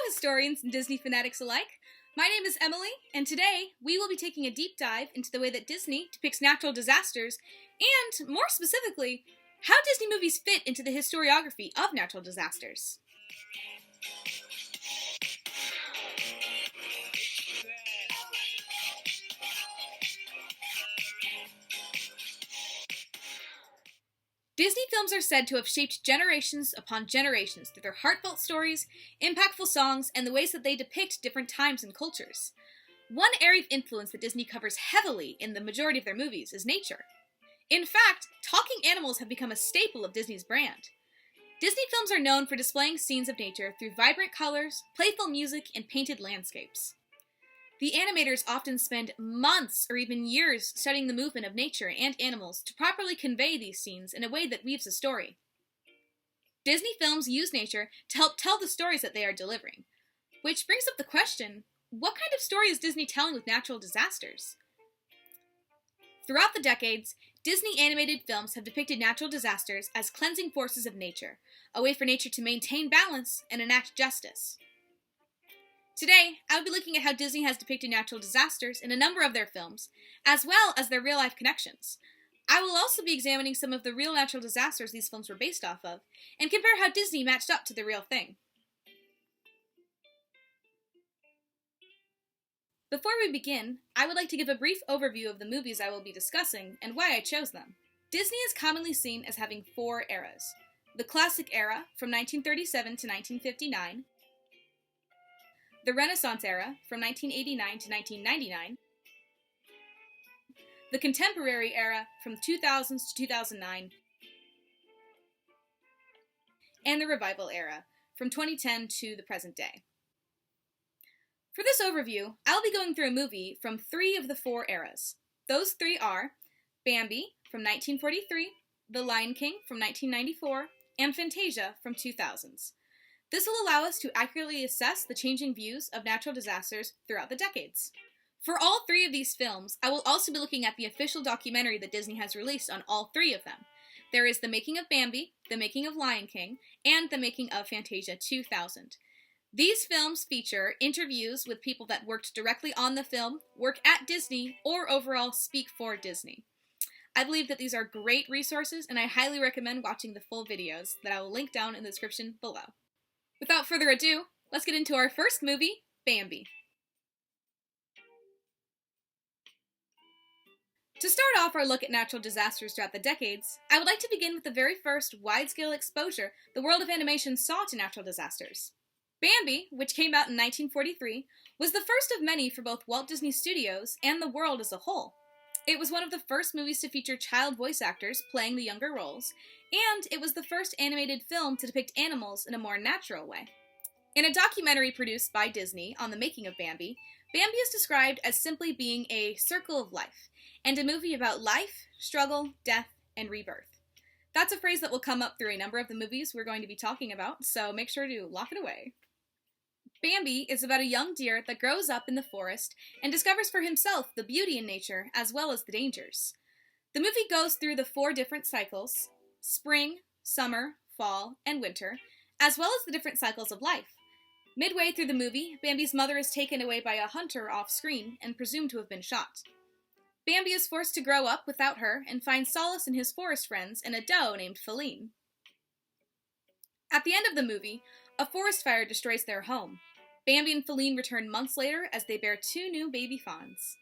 historians and Disney fanatics alike. My name is Emily, and today we will be taking a deep dive into the way that Disney depicts natural disasters, and, more specifically, how Disney movies fit into the historiography of natural disasters. Disney films are said to have shaped generations upon generations through their heartfelt stories, impactful songs, and the ways that they depict different times and cultures. One area of influence that Disney covers heavily in the majority of their movies is nature. In fact, talking animals have become a staple of Disney's brand. Disney films are known for displaying scenes of nature through vibrant colors, playful music, and painted landscapes. The animators often spend months or even years studying the movement of nature and animals to properly convey these scenes in a way that weaves a story. Disney films use nature to help tell the stories that they are delivering. Which brings up the question, what kind of story is Disney telling with natural disasters? Throughout the decades, Disney animated films have depicted natural disasters as cleansing forces of nature, a way for nature to maintain balance and enact justice. Today, I will be looking at how Disney has depicted natural disasters in a number of their films, as well as their real-life connections. I will also be examining some of the real natural disasters these films were based off of, and compare how Disney matched up to the real thing. Before we begin, I would like to give a brief overview of the movies I will be discussing and why I chose them. Disney is commonly seen as having four eras. The Classic Era, from 1937 to 1959, the Renaissance Era, from 1989 to 1999, the Contemporary Era, from 2000s to 2009, and the Revival Era, from 2010 to the present day. For this overview, I'll be going through a movie from three of the four eras. Those three are Bambi, from 1943, The Lion King, from 1994, and Fantasia, from 2000s. This will allow us to accurately assess the changing views of natural disasters throughout the decades. For all three of these films, I will also be looking at the official documentary that Disney has released on all three of them. There is The Making of Bambi, The Making of Lion King, and The Making of Fantasia 2000. These films feature interviews with people that worked directly on the film, work at Disney, or overall speak for Disney. I believe that these are great resources, and I highly recommend watching the full videos that I will link down in the description below. Without further ado, let's get into our first movie, Bambi. To start off our look at natural disasters throughout the decades, I would like to begin with the very first wide-scale exposure the world of animation saw to natural disasters. Bambi, which came out in 1943, was the first of many for both Walt Disney Studios and the world as a whole. It was one of the first movies to feature child voice actors playing the younger roles, and it was the first animated film to depict animals in a more natural way. In a documentary produced by Disney on the making of Bambi, Bambi is described as simply being a circle of life, and a movie about life, struggle, death, and rebirth. That's a phrase that will come up through a number of the movies we're going to be talking about, so make sure to lock it away. Bambi is about a young deer that grows up in the forest and discovers for himself the beauty in nature as well as the dangers. The movie goes through the four different cycles: spring, summer, fall, and winter, as well as the different cycles of life. Midway through the movie, Bambi's mother is taken away by a hunter off-screen and presumed to have been shot. Bambi is forced to grow up without her and finds solace in his forest friends and a doe named Feline. At the end of the movie, a forest fire destroys their home. Bambi and Feline return months later as they bear two new baby fawns.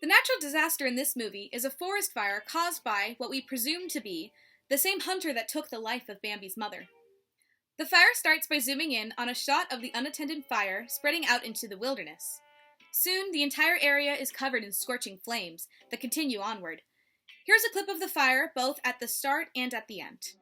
The natural disaster in this movie is a forest fire caused by what we presume to be the same hunter that took the life of Bambi's mother. The fire starts by zooming in on a shot of the unattended fire spreading out into the wilderness. Soon, the entire area is covered in scorching flames that continue onward. Here's a clip of the fire both at the start and at the end.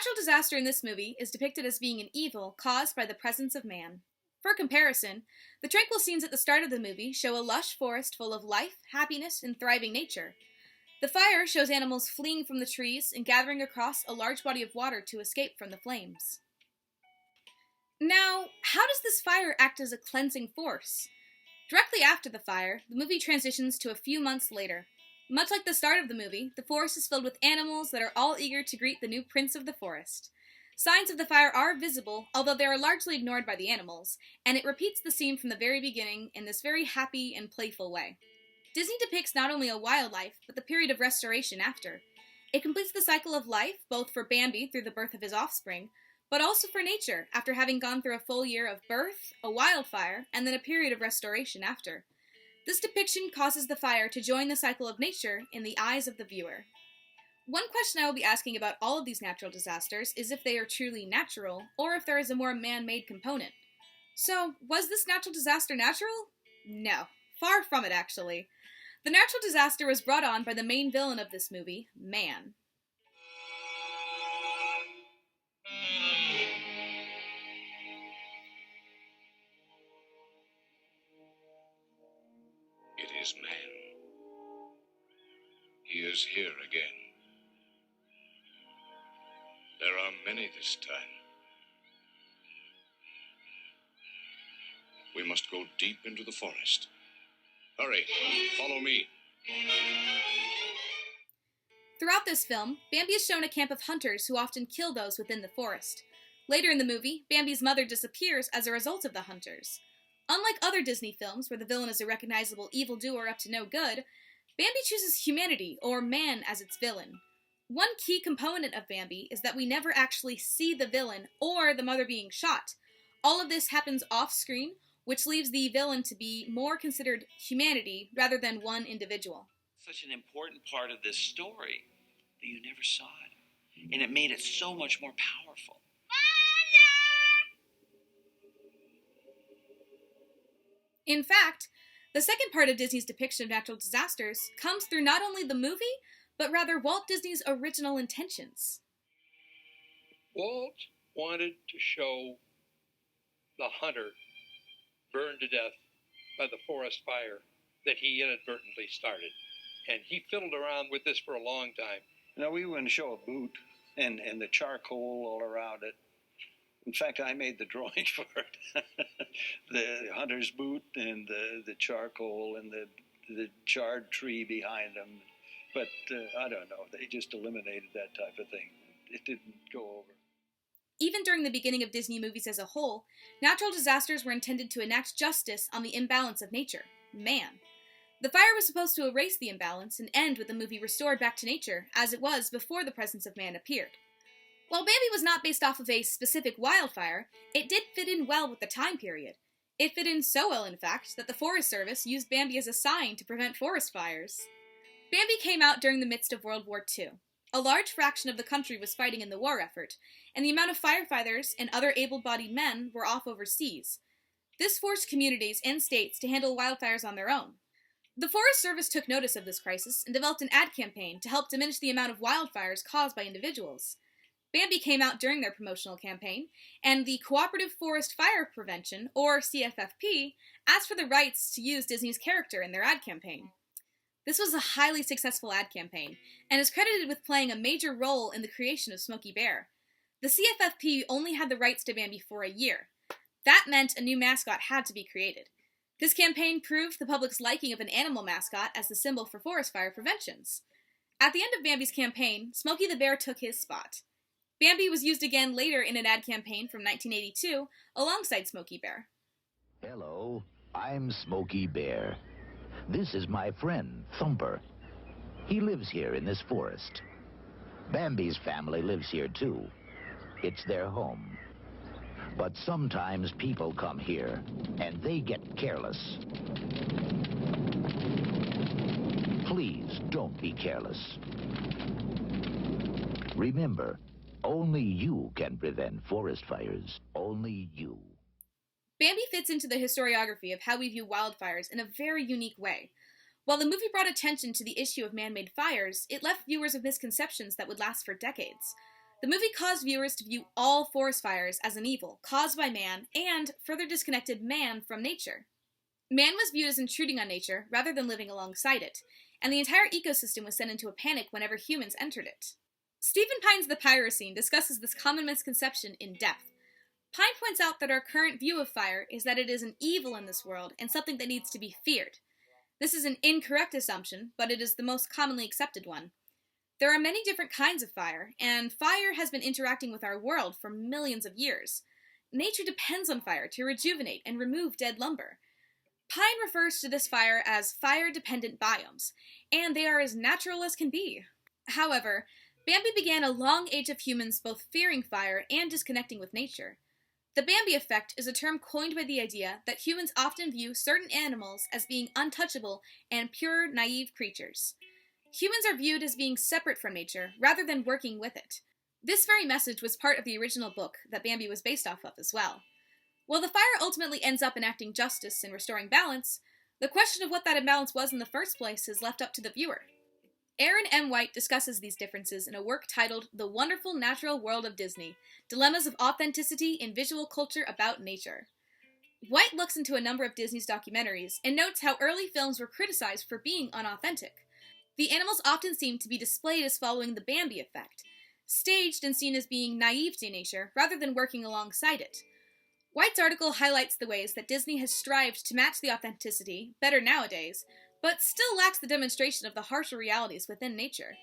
natural disaster in this movie is depicted as being an evil caused by the presence of man. For comparison, the tranquil scenes at the start of the movie show a lush forest full of life, happiness, and thriving nature. The fire shows animals fleeing from the trees and gathering across a large body of water to escape from the flames. Now, how does this fire act as a cleansing force? Directly after the fire, the movie transitions to a few months later. Much like the start of the movie, the forest is filled with animals that are all eager to greet the new prince of the forest. Signs of the fire are visible, although they are largely ignored by the animals, and it repeats the scene from the very beginning in this very happy and playful way. Disney depicts not only a wildlife, but the period of restoration after. It completes the cycle of life, both for Bambi through the birth of his offspring, but also for nature, after having gone through a full year of birth, a wildfire, and then a period of restoration after. This depiction causes the fire to join the cycle of nature in the eyes of the viewer. One question I will be asking about all of these natural disasters is if they are truly natural, or if there is a more man-made component. So, was this natural disaster natural? No. Far from it, actually. The natural disaster was brought on by the main villain of this movie, man. It is man. He is here again. There are many this time. We must go deep into the forest. Hurry, follow me. Throughout this film, Bambi is shown a camp of hunters who often kill those within the forest. Later in the movie, Bambi's mother disappears as a result of the hunters. Unlike other Disney films where the villain is a recognizable evildoer up to no good, Bambi chooses humanity, or man, as its villain. One key component of Bambi is that we never actually see the villain or the mother being shot. All of this happens off-screen, which leaves the villain to be more considered humanity rather than one individual. Such an important part of this story that you never saw it, and it made it so much more powerful. In fact, the second part of Disney's depiction of natural disasters comes through not only the movie, but rather Walt Disney's original intentions. Walt wanted to show the hunter burned to death by the forest fire that he inadvertently started. And he fiddled around with this for a long time. Now, we wouldn't show a boot and the charcoal all around it. In fact, I made the drawing for it. The hunter's boot and the charcoal and the charred tree behind them. But I don't know, they just eliminated that type of thing. It didn't go over. Even during the beginning of Disney movies as a whole, natural disasters were intended to enact justice on the imbalance of nature, man. The fire was supposed to erase the imbalance and end with the movie restored back to nature, as it was before the presence of man appeared. While Bambi was not based off of a specific wildfire, it did fit in well with the time period. It fit in so well, in fact, that the Forest Service used Bambi as a sign to prevent forest fires. Bambi came out during the midst of World War II. A large fraction of the country was fighting in the war effort, and the amount of firefighters and other able-bodied men were off overseas. This forced communities and states to handle wildfires on their own. The Forest Service took notice of this crisis and developed an ad campaign to help diminish the amount of wildfires caused by individuals. Bambi came out during their promotional campaign, and the Cooperative Forest Fire Prevention, or CFFP, asked for the rights to use Disney's character in their ad campaign. This was a highly successful ad campaign, and is credited with playing a major role in the creation of Smokey Bear. The CFFP only had the rights to Bambi for a year. That meant a new mascot had to be created. This campaign proved the public's liking of an animal mascot as the symbol for forest fire preventions. At the end of Bambi's campaign, Smokey the Bear took his spot. Bambi was used again later in an ad campaign from 1982, alongside Smokey Bear. Hello, I'm Smokey Bear. This is my friend, Thumper. He lives here in this forest. Bambi's family lives here too. It's their home. But sometimes people come here, and they get careless. Please don't be careless. Remember, only you can prevent forest fires. Only you. Bambi fits into the historiography of how we view wildfires in a very unique way. While the movie brought attention to the issue of man-made fires, it left viewers with misconceptions that would last for decades. The movie caused viewers to view all forest fires as an evil caused by man and further disconnected man from nature. Man was viewed as intruding on nature rather than living alongside it, and the entire ecosystem was sent into a panic whenever humans entered it. Stephen Pine's The Pyrocene discusses this common misconception in depth. Pine points out that our current view of fire is that it is an evil in this world and something that needs to be feared. This is an incorrect assumption, but it is the most commonly accepted one. There are many different kinds of fire, and fire has been interacting with our world for millions of years. Nature depends on fire to rejuvenate and remove dead lumber. Pine refers to this fire as fire-dependent biomes, and they are as natural as can be. However, Bambi began a long age of humans both fearing fire and disconnecting with nature. The Bambi effect is a term coined by the idea that humans often view certain animals as being untouchable and pure, naive creatures. Humans are viewed as being separate from nature, rather than working with it. This very message was part of the original book that Bambi was based off of as well. While the fire ultimately ends up enacting justice and restoring balance, the question of what that imbalance was in the first place is left up to the viewer. Aaron M. White discusses these differences in a work titled The Wonderful Natural World of Disney, Dilemmas of Authenticity in Visual Culture About Nature. White looks into a number of Disney's documentaries and notes how early films were criticized for being unauthentic. The animals often seem to be displayed as following the Bambi effect, staged and seen as being naive to nature rather than working alongside it. White's article highlights the ways that Disney has strived to match the authenticity better nowadays, but still lacks the demonstration of the harsher realities within nature.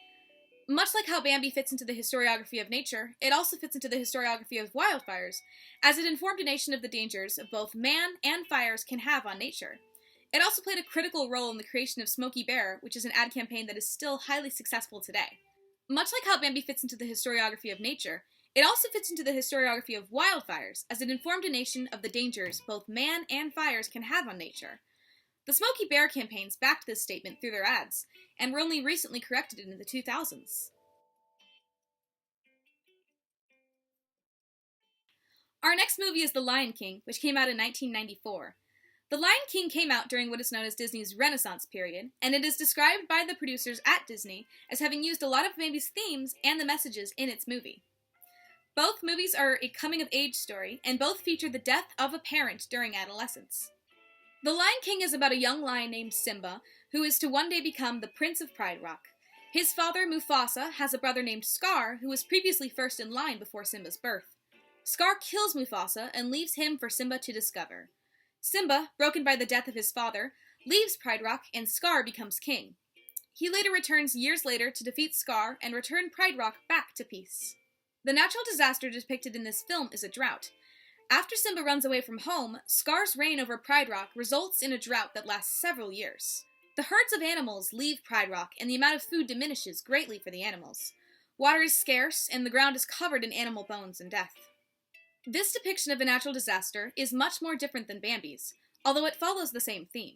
Much like how Bambi fits into the historiography of nature, it also fits into the historiography of wildfires, as it informed a nation of the dangers of both man and fires can have on nature. It also played a critical role in the creation of Smokey Bear, which is an ad campaign that is still highly successful today. Much like how Bambi fits into the historiography of nature, it also fits into the historiography of wildfires, as it informed a nation of the dangers both man and fires can have on nature. The Smokey Bear campaigns backed this statement through their ads, and were only recently corrected in the 2000s. Our next movie is The Lion King, which came out in 1994. The Lion King came out during what is known as Disney's Renaissance period, and it is described by the producers at Disney as having used a lot of Bambi's themes and the messages in its movie. Both movies are a coming-of-age story, and both feature the death of a parent during adolescence. The Lion King is about a young lion named Simba, who is to one day become the Prince of Pride Rock. His father, Mufasa, has a brother named Scar, who was previously first in line before Simba's birth. Scar kills Mufasa and leaves him for Simba to discover. Simba, broken by the death of his father, leaves Pride Rock and Scar becomes king. He later returns years later to defeat Scar and return Pride Rock back to peace. The natural disaster depicted in this film is a drought. After Simba runs away from home, Scar's reign over Pride Rock results in a drought that lasts several years. The herds of animals leave Pride Rock and the amount of food diminishes greatly for the animals. Water is scarce and the ground is covered in animal bones and death. This depiction of a natural disaster is much more different than Bambi's, although it follows the same theme.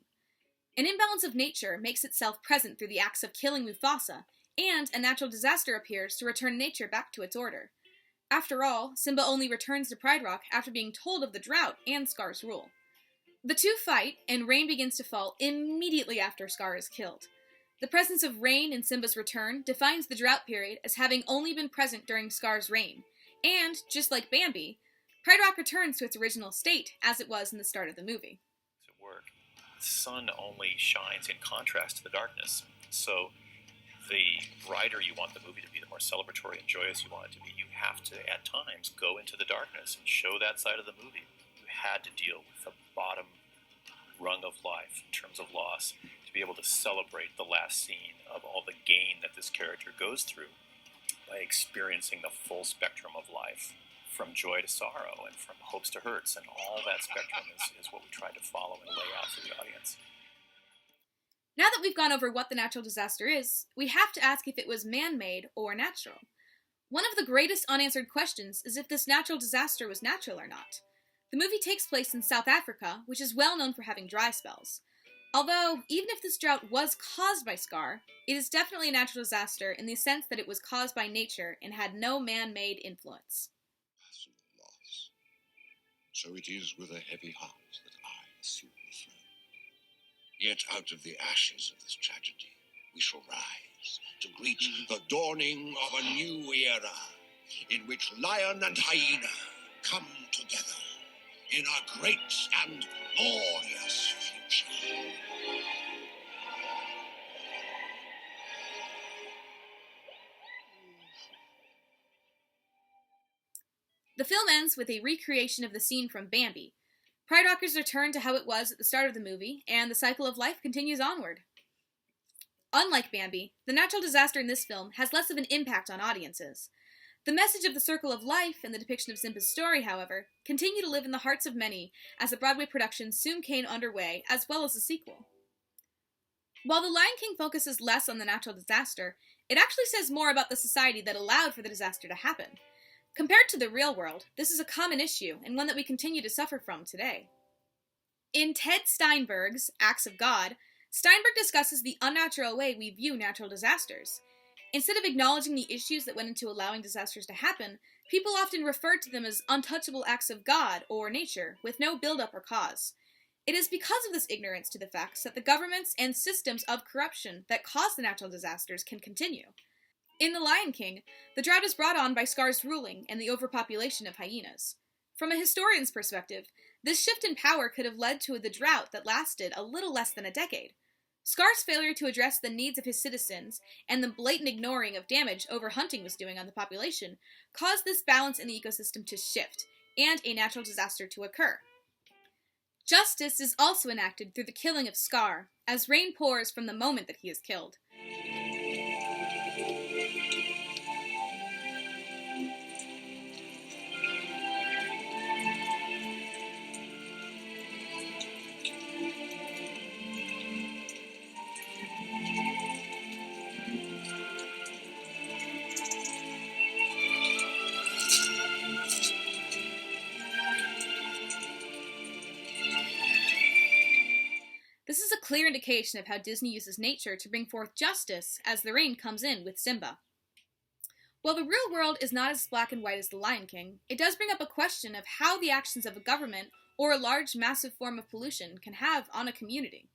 An imbalance of nature makes itself present through the acts of killing Mufasa, and a natural disaster appears to return nature back to its order. After all, Simba only returns to Pride Rock after being told of the drought and Scar's rule. The two fight, and rain begins to fall immediately after Scar is killed. The presence of rain in Simba's return defines the drought period as having only been present during Scar's reign, and, just like Bambi, Pride Rock returns to its original state, as it was in the start of the movie. At work, the sun only shines in contrast to the darkness. So the brighter you want the movie to be, the more celebratory and joyous you want it to be, you have to, at times, go into the darkness and show that side of the movie. You had to deal with the bottom rung of life in terms of loss to be able to celebrate the last scene of all the gain that this character goes through by experiencing the full spectrum of life, from joy to sorrow and from hopes to hurts, and all that spectrum is what we try to follow and lay out for the audience. Now that we've gone over what the natural disaster is, we have to ask if it was man-made or natural. One of the greatest unanswered questions is if this natural disaster was natural or not. The movie takes place in South Africa, which is well known for having dry spells. Although, even if this drought was caused by Scar, it is definitely a natural disaster in the sense that it was caused by nature and had no man-made influence. Loss. So it is with a heavy heart that I assume the throne. Yet out of the ashes of this tragedy, we shall rise to greet the dawning of a new era, in which lion and hyena come together in a great and glorious future. The film ends with a recreation of the scene from Bambi. Pride Rockers return to how it was at the start of the movie, and the cycle of life continues onward. Unlike Bambi, the natural disaster in this film has less of an impact on audiences. The message of the circle of life and the depiction of Simba's story, however, continue to live in the hearts of many as the Broadway production soon came underway, as well as the sequel. While The Lion King focuses less on the natural disaster, it actually says more about the society that allowed for the disaster to happen. Compared to the real world, this is a common issue and one that we continue to suffer from today. In Ted Steinberg's Acts of God, Steinberg discusses the unnatural way we view natural disasters. Instead of acknowledging the issues that went into allowing disasters to happen, people often referred to them as untouchable acts of God or nature, with no build-up or cause. It is because of this ignorance to the facts that the governments and systems of corruption that cause the natural disasters can continue. In The Lion King, the drought is brought on by Scar's ruling and the overpopulation of hyenas. From a historian's perspective, this shift in power could have led to the drought that lasted a little less than a decade. Scar's failure to address the needs of his citizens and the blatant ignoring of damage overhunting was doing on the population caused this balance in the ecosystem to shift and a natural disaster to occur. Justice is also enacted through the killing of Scar, as rain pours from the moment that he is killed. This is a clear indication of how Disney uses nature to bring forth justice as the rain comes in with Simba. While the real world is not as black and white as The Lion King, it does bring up a question of how the actions of a government or a large, massive form of pollution can have on a community.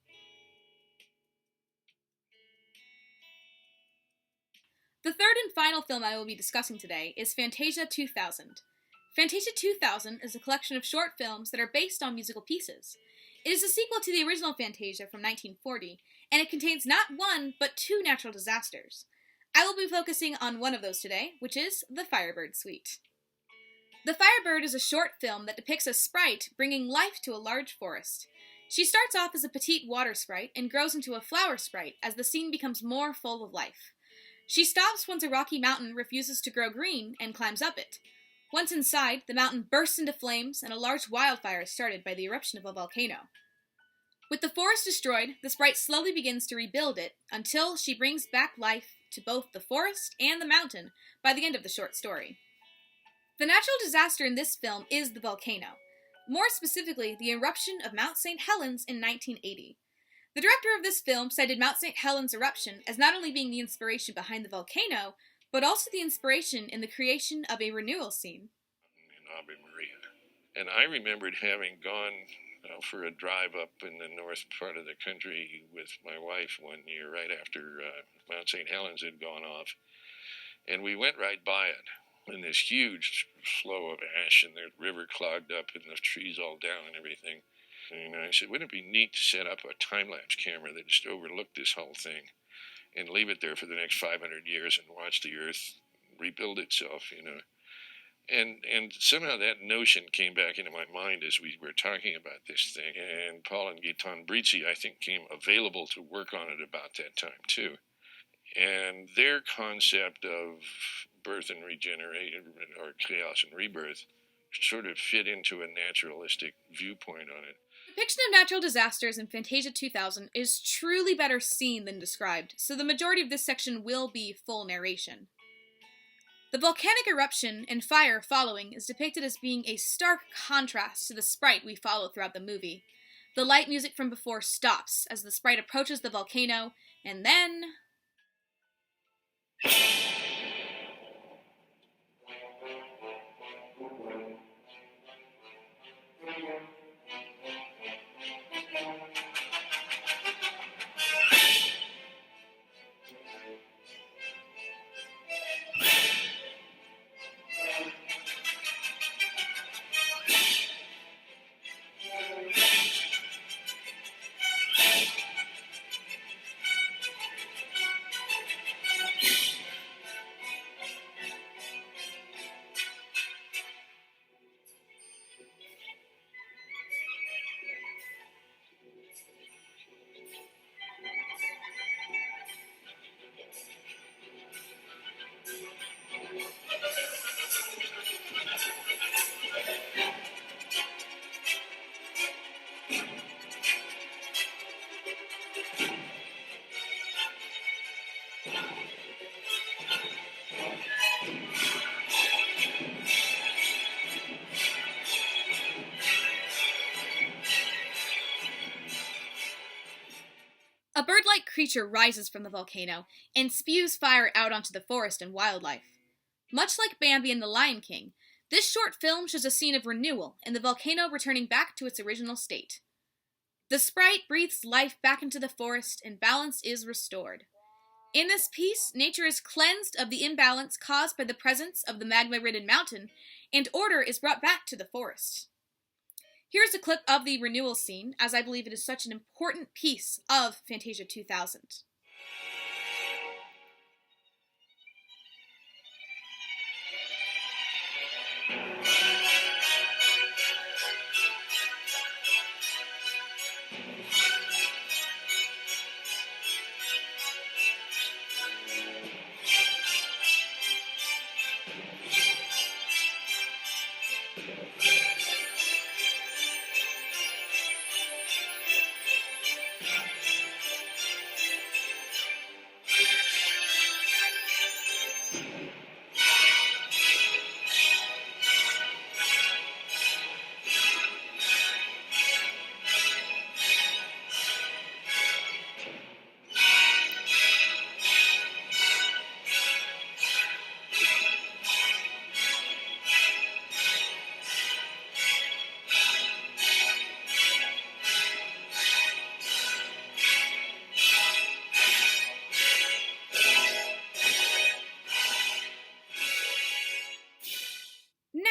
The third and final film I will be discussing today is Fantasia 2000. Fantasia 2000 is a collection of short films that are based on musical pieces. It is a sequel to the original Fantasia from 1940, and it contains not one, but two natural disasters. I will be focusing on one of those today, which is the Firebird Suite. The Firebird is a short film that depicts a sprite bringing life to a large forest. She starts off as a petite water sprite and grows into a flower sprite as the scene becomes more full of life. She stops once a rocky mountain refuses to grow green and climbs up it. Once inside, the mountain bursts into flames and a large wildfire is started by the eruption of a volcano. With the forest destroyed, the sprite slowly begins to rebuild it until she brings back life to both the forest and the mountain by the end of the short story. The natural disaster in this film is the volcano, more specifically the eruption of Mount St. Helens in 1980. The director of this film cited Mount St. Helens eruption as not only being the inspiration behind the volcano, but also the inspiration in the creation of a renewal scene. In Ave Maria. And I remembered having gone for a drive up in the north part of the country with my wife one year right after Mount St. Helens had gone off. And we went right by it in this huge flow of ash and the river clogged up and the trees all down and everything. And I said, wouldn't it be neat to set up a time-lapse camera that just overlooked this whole thing and leave it there for the next 500 years and watch the earth rebuild itself, you know. And somehow that notion came back into my mind as we were talking about this thing. And Paul and Gaetan Brizzi, I think, came available to work on it about that time, too. And their concept of birth and regeneration, or chaos and rebirth, sort of fit into a naturalistic viewpoint on it. The depiction of natural disasters in Fantasia 2000 is truly better seen than described, so the majority of this section will be full narration. The volcanic eruption and fire following is depicted as being a stark contrast to the sprite we follow throughout the movie. The light music from before stops as the sprite approaches the volcano, and then... creature rises from the volcano and spews fire out onto the forest and wildlife. Much like Bambi and the Lion King, this short film shows a scene of renewal and the volcano returning back to its original state. The sprite breathes life back into the forest and balance is restored. In this piece, nature is cleansed of the imbalance caused by the presence of the magma-ridden mountain, and order is brought back to the forest. Here's a clip of the renewal scene, as I believe it is such an important piece of Fantasia 2000.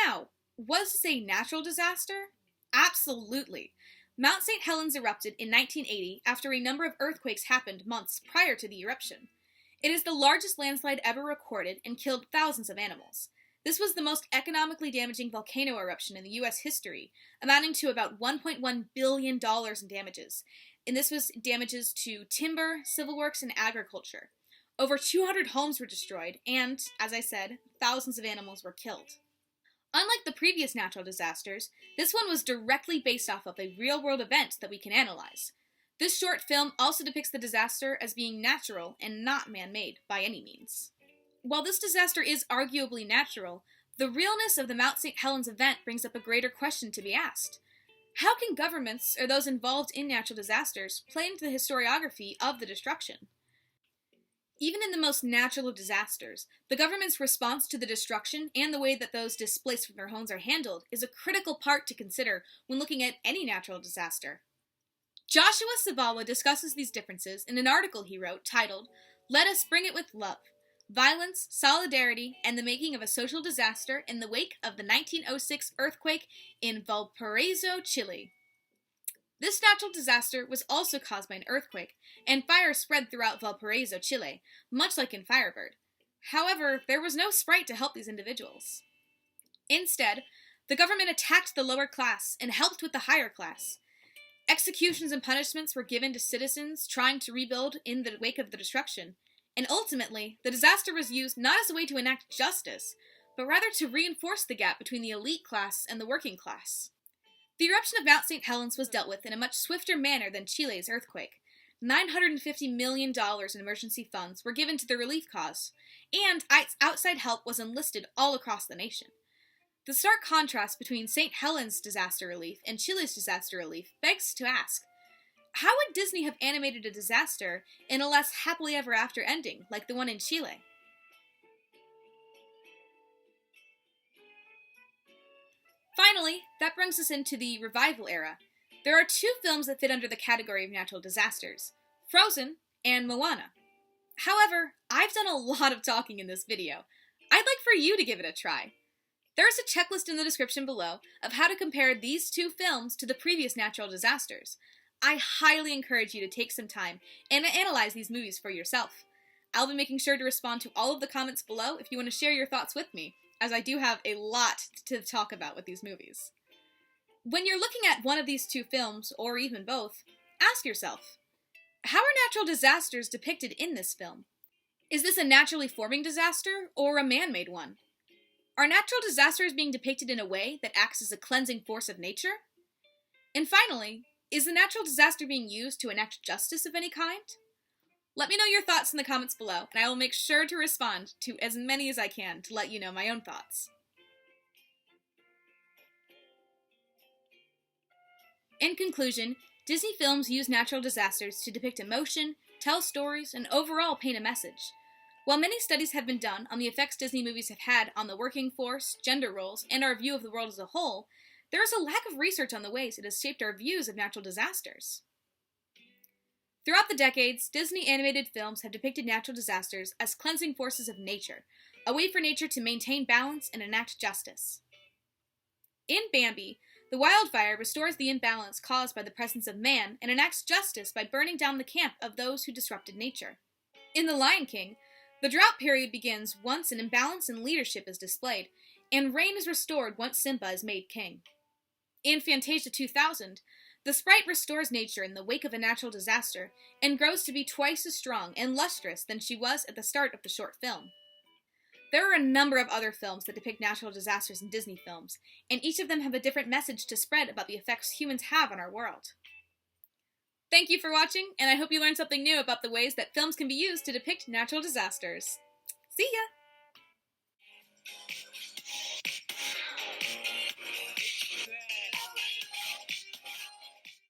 Now, was this a natural disaster? Absolutely. Mount St. Helens erupted in 1980 after a number of earthquakes happened months prior to the eruption. It is the largest landslide ever recorded and killed thousands of animals. This was the most economically damaging volcano eruption in the U.S. history, amounting to about $1.1 billion in damages. And this was damages to timber, civil works, and agriculture. Over 200 homes were destroyed, and, as I said, thousands of animals were killed. Unlike the previous natural disasters, this one was directly based off of a real-world event that we can analyze. This short film also depicts the disaster as being natural and not man-made by any means. While this disaster is arguably natural, the realness of the Mount St. Helens event brings up a greater question to be asked. How can governments, or those involved in natural disasters, play into the historiography of the destruction? Even in the most natural of disasters, the government's response to the destruction and the way that those displaced from their homes are handled is a critical part to consider when looking at any natural disaster. Joshua Sabawa discusses these differences in an article he wrote titled, "Let Us Bring It With Love: Violence, Solidarity, and the Making of a Social Disaster in the Wake of the 1906 Earthquake in Valparaiso, Chile." This natural disaster was also caused by an earthquake, and fire spread throughout Valparaiso, Chile, much like in Firebird. However, there was no sprite to help these individuals. Instead, the government attacked the lower class and helped with the higher class. Executions and punishments were given to citizens trying to rebuild in the wake of the destruction, and ultimately, the disaster was used not as a way to enact justice, but rather to reinforce the gap between the elite class and the working class. The eruption of Mount St. Helens was dealt with in a much swifter manner than Chile's earthquake. $950 million in emergency funds were given to the relief cause, and outside help was enlisted all across the nation. The stark contrast between St. Helens' disaster relief and Chile's disaster relief begs to ask, how would Disney have animated a disaster in a less happily ever after ending, like the one in Chile? Finally, that brings us into the revival era. There are two films that fit under the category of natural disasters: Frozen and Moana. However, I've done a lot of talking in this video. I'd like for you to give it a try. There's a checklist in the description below of how to compare these two films to the previous natural disasters. I highly encourage you to take some time and analyze these movies for yourself. I'll be making sure to respond to all of the comments below if you want to share your thoughts with me, as I do have a lot to talk about with these movies. When you're looking at one of these two films, or even both, ask yourself, how are natural disasters depicted in this film? Is this a naturally forming disaster, or a man-made one? Are natural disasters being depicted in a way that acts as a cleansing force of nature? And finally, is the natural disaster being used to enact justice of any kind? Let me know your thoughts in the comments below, and I will make sure to respond to as many as I can to let you know my own thoughts. In conclusion, Disney films use natural disasters to depict emotion, tell stories, and overall paint a message. While many studies have been done on the effects Disney movies have had on the working force, gender roles, and our view of the world as a whole, there is a lack of research on the ways it has shaped our views of natural disasters. Throughout the decades, Disney animated films have depicted natural disasters as cleansing forces of nature, a way for nature to maintain balance and enact justice. In Bambi, the wildfire restores the imbalance caused by the presence of man and enacts justice by burning down the camp of those who disrupted nature. In The Lion King, the drought period begins once an imbalance in leadership is displayed, and rain is restored once Simba is made king. In Fantasia 2000, the sprite restores nature in the wake of a natural disaster and grows to be twice as strong and lustrous than she was at the start of the short film. There are a number of other films that depict natural disasters in Disney films, and each of them have a different message to spread about the effects humans have on our world. Thank you for watching, and I hope you learned something new about the ways that films can be used to depict natural disasters. See ya!